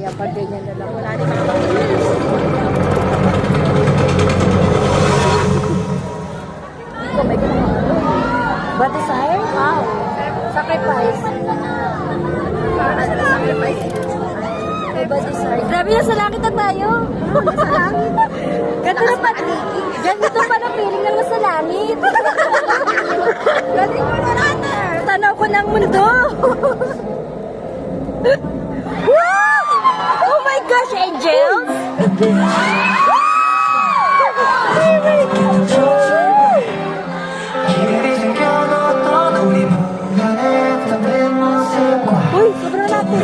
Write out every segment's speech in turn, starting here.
Kaya pag ganyan na lang. Wala rin ako. Ikaw, may ganun. But desire? Wow. Sacrifice. Sacrifice. May but desire. Grabe na, sa langit na tayo. Sa langit. Ganito na pa. Ganito pa na feeling ng nasa langit. Galing mo na natin. Tanaw ko ng mundo. Wow! Oh my gosh, angels! Uy, sobrang natin.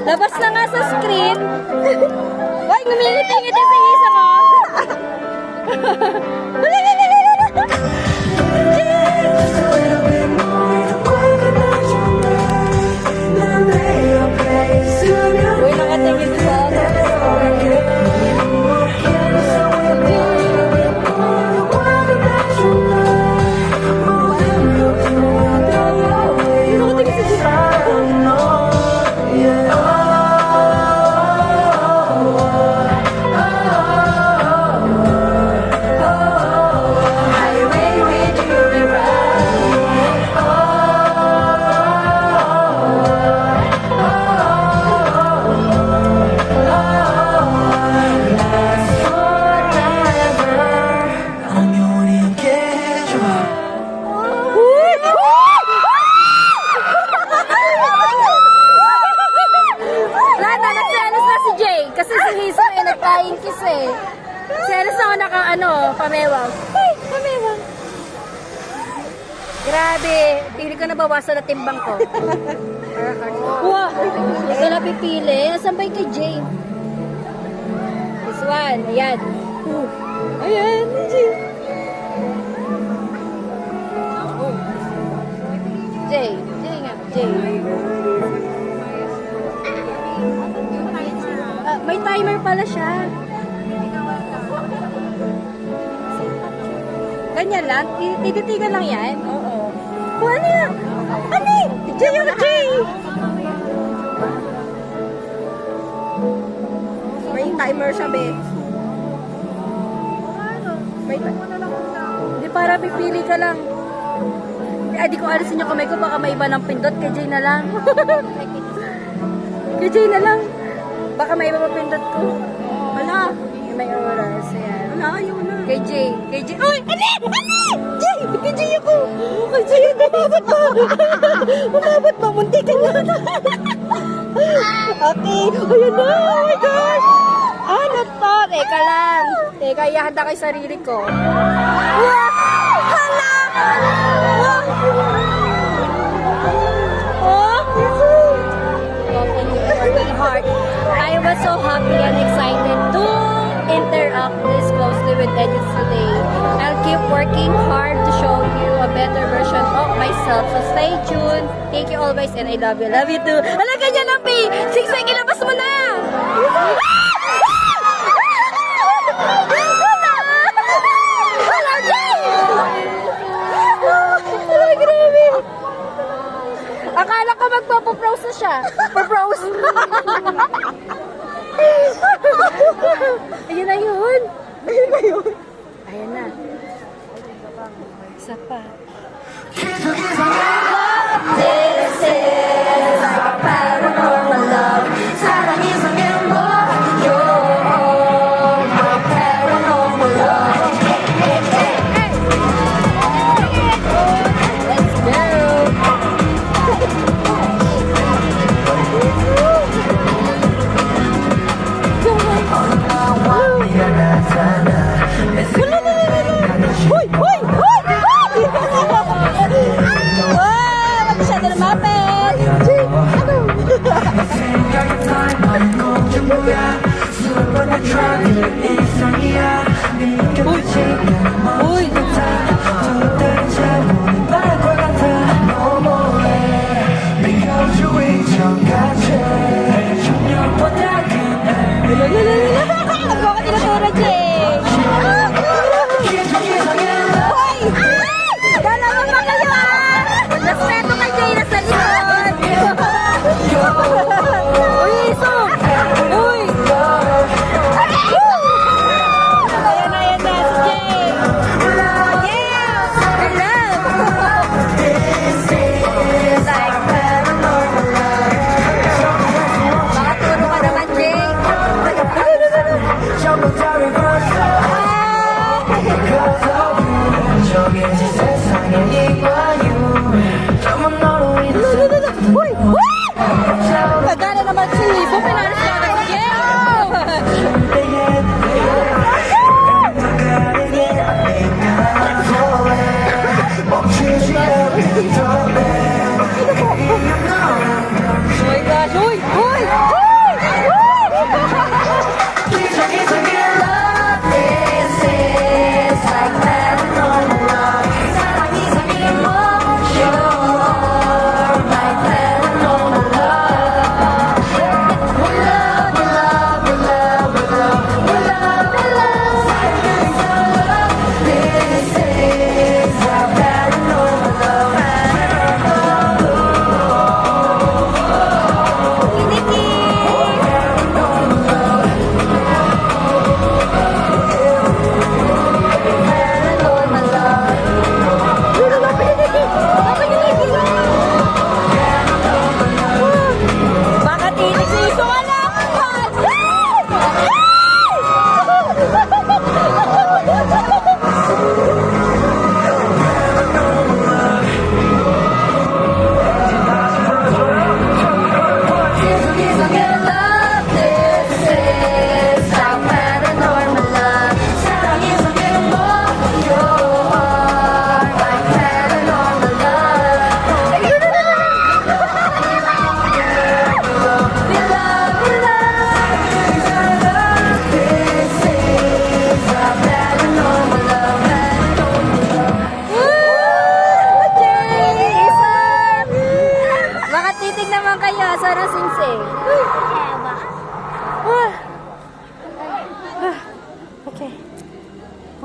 Labas na nga sa screen. Uy, ngumingiti-ngiti si Isa mo. Uy, nakatingin sa kiss eh. Selos na ako pamewang. Ay, pamewang. Grabe, pili ko nabawasan na timbang ko. Wow, hindi ko napipili. Asan ba yung kay Jay? This one, ayan. Ayan, Jay. Jay nga, Jay. May timer pala siya. Ganyan lang? Tititigan lang yan? Oo. Ano yan? Ano? Jay yung Jay! May timer siya, be. Hindi, para pipili ka lang. Di ko alisin yung kamay ko. Baka may iba ng pindot. Kay Jay na lang. Kay Jay na lang. Baka may iba pa pindot ko. Wala. May oras. Ayan. Wala, ayaw na. Kay Jay. Kay Jay. Uy! Ano? Jay! Kay Jay ako! Kay Jay! Umabot pa! Umabot pa! Munti ka na! Okay. Ayan na! Oh my gosh! Ano to? Teka lang. Teka, ihanda kay sarili ko. Wow! Hala! Wow! Oh! Open your heart. I was so happy and excited to interact this closely with Edith today. I'll keep working hard to show you a better version yourself. So stay tuned. Thank you always and I love you. Love you too. Hala, ganyan na, Pi. Sigsig, ilabas mo na. Hala, Jay. Ay, grabe. Akala ko magpo-propose na siya. Propose. Ayun na yun. Ayun na yun. Ayan na. Isa pa. This is like a paranormal love. 사랑이 생긴 뭐? You're my paranormal love. Hey, hey, hey. Let's Hoy! Hoy! Hoy! Wow! Masyado lumapit! Uy! Uy! Ako ka tinuturo, Jay! Hoy! Dalawa pa kayo, ah! Respeto kay Jay na sa likod! Uy, iso! Uy! Ayan na, si Jay! Yes! Hello! This is like paranormal love. Makaturo ka naman, Jay! Uy! Pagkala naman si Iso, pinalis niya na si Oh my gosh! Uy! Uy! Uy!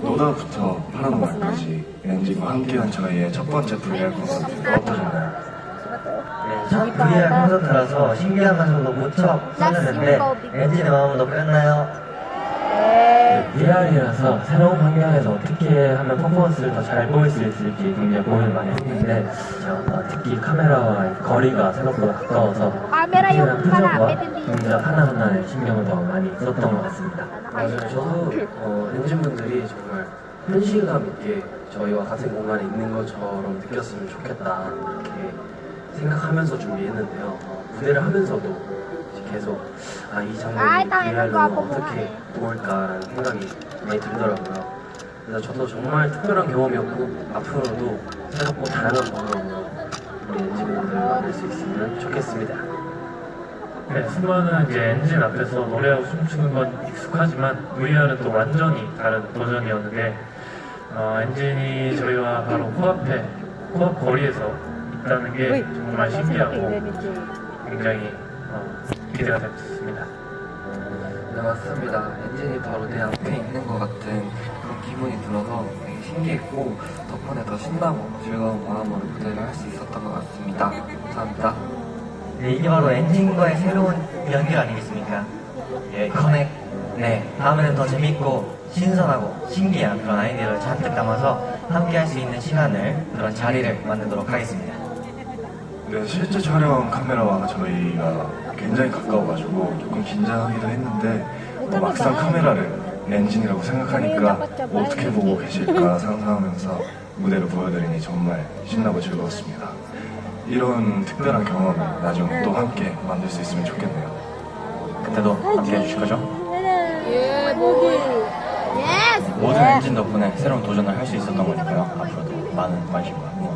노다부터 파라노말까지 엔진과 함께한 저희의 첫 번째 VR 콘서트 어떠셨나요? 네, 첫 VR 콘서트라서 신기한 감정도 무척 설레는데 엔진의 마음도 끌렸나요? VR이라서 새로운 환경에서 어떻게 하면 퍼포먼스를 더 잘 보일 수 있을지 굉장히 고민을 많이 했는데 특히 카메라와 거리가 생각보다 가까워서 카메라 표정과 동작 하나하나에 신경을 더 많이 썼던 것 같습니다. 맞아요. 저도 엔진분들이 정말 현실감 있게 저희와 같은 공간에 있는 것처럼 느꼈으면 좋겠다 이렇게 생각하면서 준비했는데요. 무대를 하면서도 계속 이 장면이 VR로 어떻게 보일까라는 생각이 많이 들더라고요. 그래서 저도 정말 특별한 경험이었고 앞으로도 새롭고 다양한 방법으로 우리 엔진분들 만날 수 있으면 좋겠습니다. 네, 수많은 이제 엔진 앞에서 노래하고 춤추는 건 익숙하지만 VR은 또 완전히 다른 도전이었는데 엔진이 저희와 바로 코앞 거리에서 있다는 게 정말 신기하고 굉장히 기대가 됐습니다. 네, 맞습니다. 엔진이 바로 내 앞에 있는 것 같은 그런 기분이 들어서 되게 신기했고 덕분에 더 신나고 즐거운 마음으로 무대를 할 수 있었던 것 같습니다. 감사합니다. 네, 이게 바로 엔진과의 새로운 연결 아니겠습니까? 예, 커넥. 네, 다음에는 더 재밌고 신선하고 신기한 그런 아이디어를 잔뜩 담아서 함께 할 수 있는 시간을, 그런 자리를 만들도록 하겠습니다. 네, 실제 촬영 카메라와 저희가 굉장히 가까워가지고 조금 긴장하기도 했는데 막상 카메라를 엔진이라고 생각하니까 어떻게 보고 계실까 상상하면서 무대를 보여드리니 정말 신나고 즐거웠습니다. 이런 특별한 경험을 나중에 또 함께 만들 수 있으면 좋겠네요. 그때도 함께 해주실 거죠? 예, 모기. 예스! 모든 엔진 덕분에 새로운 도전을 할 수 있었던 거니까요. 앞으로도 많은 관심과 응원.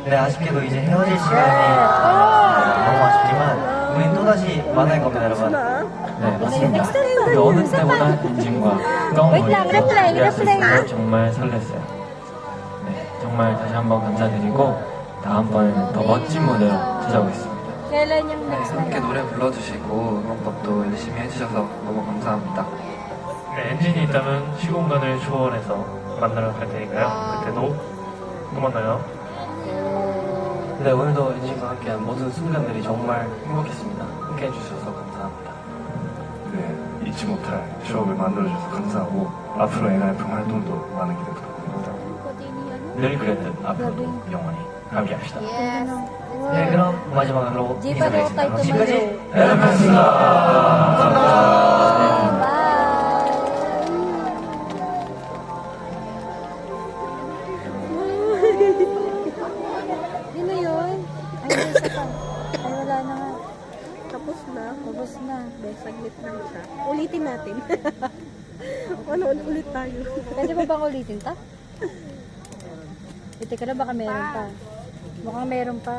네, 아쉽게도 이제 헤어질 시간이 너무 아쉽지만 우린 또다시 만날 겁니다, 여러분. 네, 맞습니다. 그 어느 때보다 엔진과 가까운 Wait lang, 거리에서 replay, replay. 정말 설렜어요. 네, 정말 다시 한번 감사드리고 다음번에는 더 멋진 무대로 찾아오겠습니다. Kailan yung 네, next 함께 na? 노래 불러주시고 응원법도 열심히 해주셔서 너무 감사합니다. 네, 엔진이 있다면 시공간을 초월해서 만나러 갈 테니까요. 그때도 또 만나요. 네, 오늘도 엔진과 함께한 모든 순간들이 정말 행복했습니다. 함께 해주셔서 감사합니다. 네, 잊지 못할 추억을 만들어주셔서 감사하고 앞으로 엔하이픈 활동도 많은 기대 부탁드립니다. 늘 그랬듯 앞으로도 영원히 함께 합시다. Yes. 네, 그럼 마지막으로 Di pa daw tayo 지금까지 Yun na yun. Ay, may isa pa. Ay, wala na nga. Tapos na. Tapos na. Saglit lang siya. Ulitin natin. Ano, ulit tayo. Pwede ba bang ulitin ta? Eh, teka na, baka meron pa. Mukhang meron pa.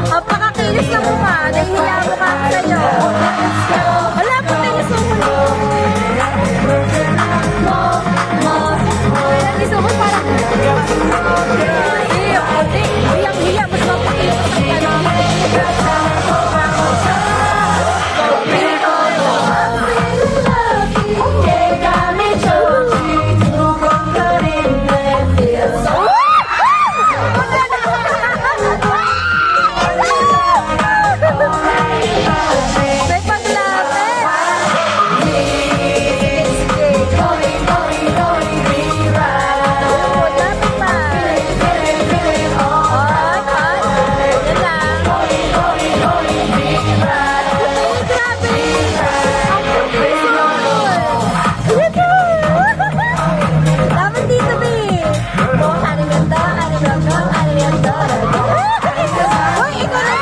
Napakakilis ng mukha. Nahihiya mo ka sa'yo. Wala po tayo sumuli. Gusto ko parang hiyang-hiya. Mas mapakilis ang may paglapit. Lapit pa. Yan lang. Grabe. Ang dapat dito, B. Ano ganda, ano ganda, ano ganda. Hoy, ikaw na.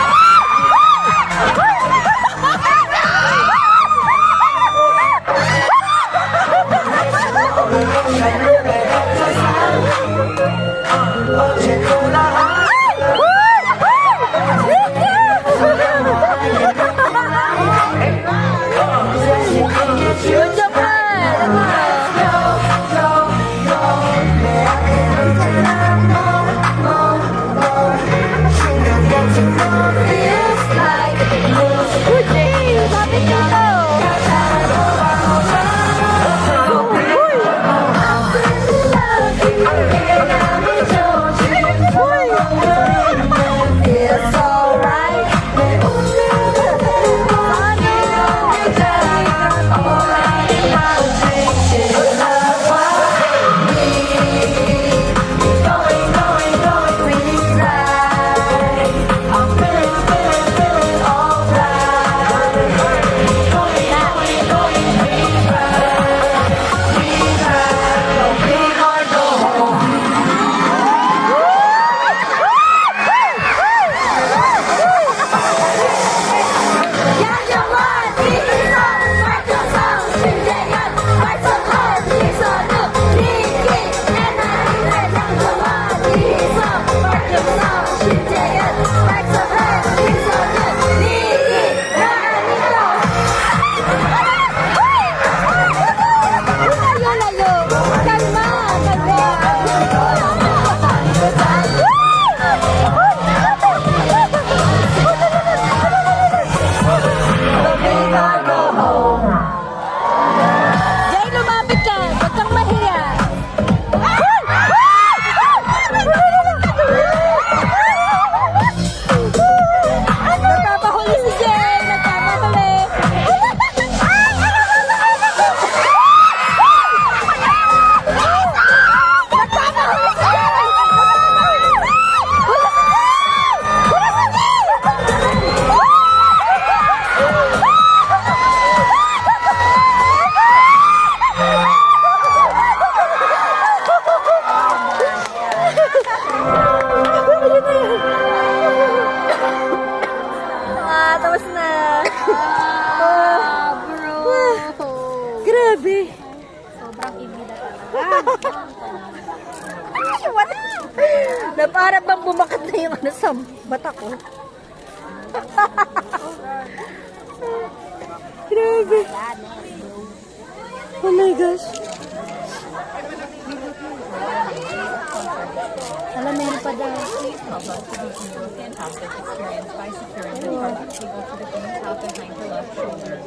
Yun dyan pa. Na para bang bumakat na yung ano sa mata ko. Grabe. Oh my gosh. Alam, meron pa daw. Fantastic experience by securing the Starbucks table to the green top behind her left shoulder.